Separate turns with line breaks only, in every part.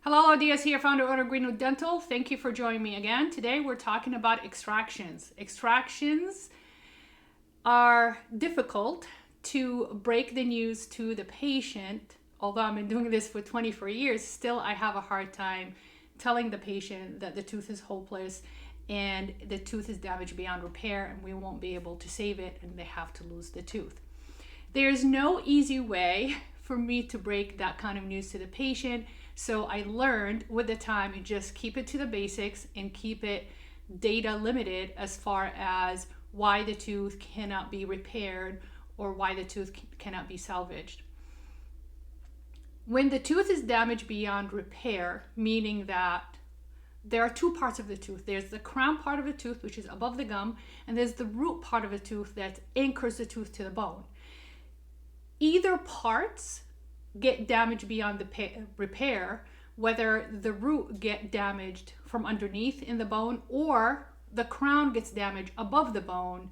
Hello, Diaz here, founder of Greenwood Dental. Thank you for joining me again. Today we're talking about extractions. Extractions are difficult to break the news to the patient. Although I've been doing this for 24 years, still I have a hard time telling the patient that the tooth is hopeless and the tooth is damaged beyond repair and we won't be able to save it and they have to lose the tooth. There's no easy way for me to break that kind of news to the patient. So I learned with the time, you just keep it to the basics and keep it data limited as far as why the tooth cannot be repaired or why the tooth cannot be salvaged. When the tooth is damaged beyond repair, meaning that there are two parts of the tooth. There's the crown part of the tooth, which is above the gum, and there's the root part of the tooth that anchors the tooth to the bone. Either parts get damaged beyond the repair, whether the root get damaged from underneath in the bone or the crown gets damaged above the bone.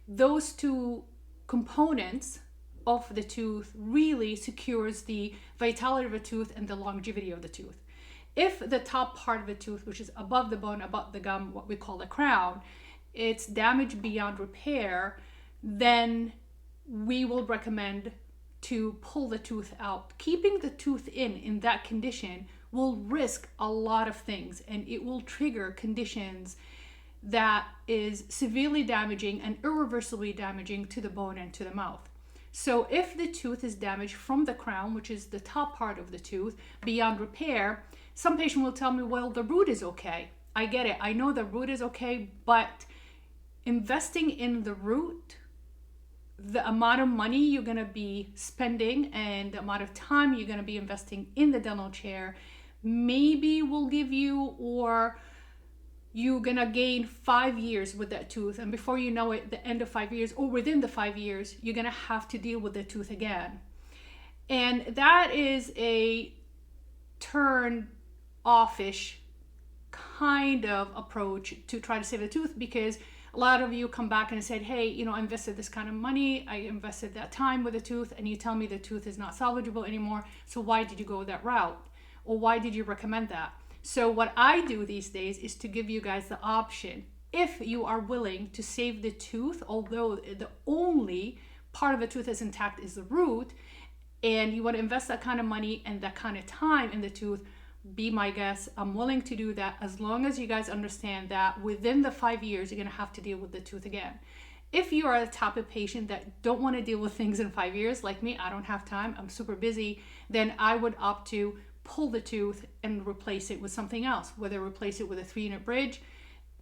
Those two components of the tooth really secures the vitality of the tooth and the longevity of the tooth. If the top part of the tooth, which is above the bone, above the gum, what we call the crown, it's damaged beyond repair, then we will recommend to pull the tooth out. Keeping the tooth in that condition will risk a lot of things and it will trigger conditions that is severely damaging and irreversibly damaging to the bone and to the mouth. So if the tooth is damaged from the crown, which is the top part of the tooth, beyond repair, some patient will tell me, well, the root is okay. I get it. I know the root is okay, but investing in the root, the amount of money you're going to be spending and the amount of time you're going to be investing in the dental chair maybe will give you, or you're going to gain 5 years with that tooth, and before you know it, the end of 5 years or within the 5 years, you're going to have to deal with the tooth again. And that is a turn offish kind of approach to try to save the tooth, because a lot of you come back and said, hey, I invested this kind of money, I invested that time with the tooth, and you tell me the tooth is not salvageable anymore. So why did you go that route? Or why did you recommend that? So what I do these days is to give you guys the option. If you are willing to save the tooth, although the only part of the tooth that's intact is the root, and you want to invest that kind of money and that kind of time in the tooth, be my guest. I'm willing to do that as long as you guys understand that within the 5 years, you're going to have to deal with the tooth again. If you are a type of patient that don't want to deal with things in 5 years, like me, I don't have time, I'm super busy, then I would opt to pull the tooth and replace it with something else, whether replace it with a 3-unit bridge,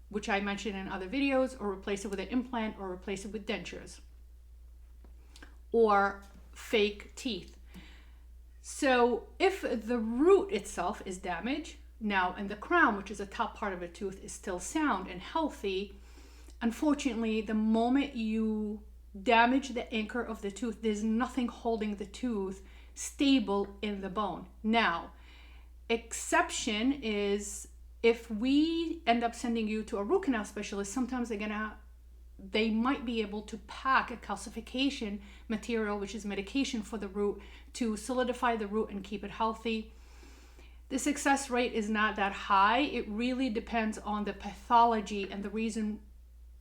which I mentioned in other videos, or replace it with an implant, or replace it with dentures or fake teeth. So if the root itself is damaged now, and the crown, which is the top part of a tooth, is still sound and healthy, unfortunately, the moment you damage the anchor of the tooth, there's nothing holding the tooth stable in the bone. Now, exception is if we end up sending you to a root canal specialist, sometimes they might be able to pack a calcification material, which is medication for the root, to solidify the root and keep it healthy. The success rate is not that high. It really depends on the pathology and the reason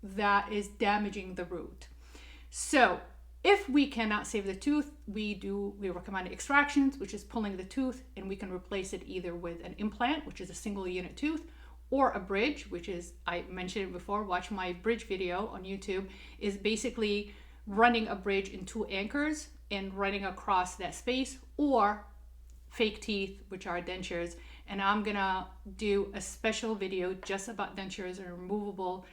that is damaging the root. So if we cannot save the tooth, we recommend extractions, which is pulling the tooth, and we can replace it either with an implant, which is a single unit tooth, or a bridge, which is, I mentioned it before, watch my bridge video on YouTube, is basically running a bridge in 2 anchors and running across that space, or fake teeth, which are dentures. And I'm gonna do a special video just about dentures and removable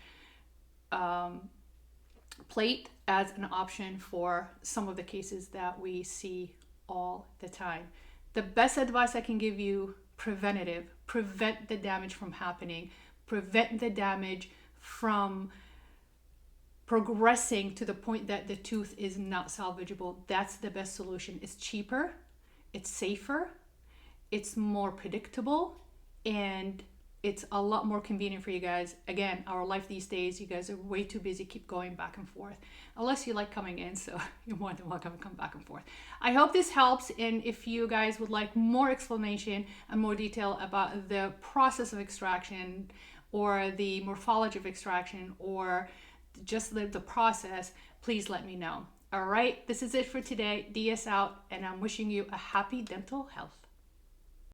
plate as an option for some of the cases that we see all the time. The best advice I can give you, preventative. Prevent the damage from happening. Prevent the damage from progressing to the point that the tooth is not salvageable. That's the best solution. It's cheaper, it's safer, it's more predictable, and it's a lot more convenient for you guys. Again, our life these days, you guys are way too busy, keep going back and forth, unless you like coming in, so you're more than welcome to come back and forth. I hope this helps, and if you guys would like more explanation and more detail about the process of extraction or the morphology of extraction or just the process, please let me know. All right, this is it for today. DS out, and I'm wishing you a happy dental health.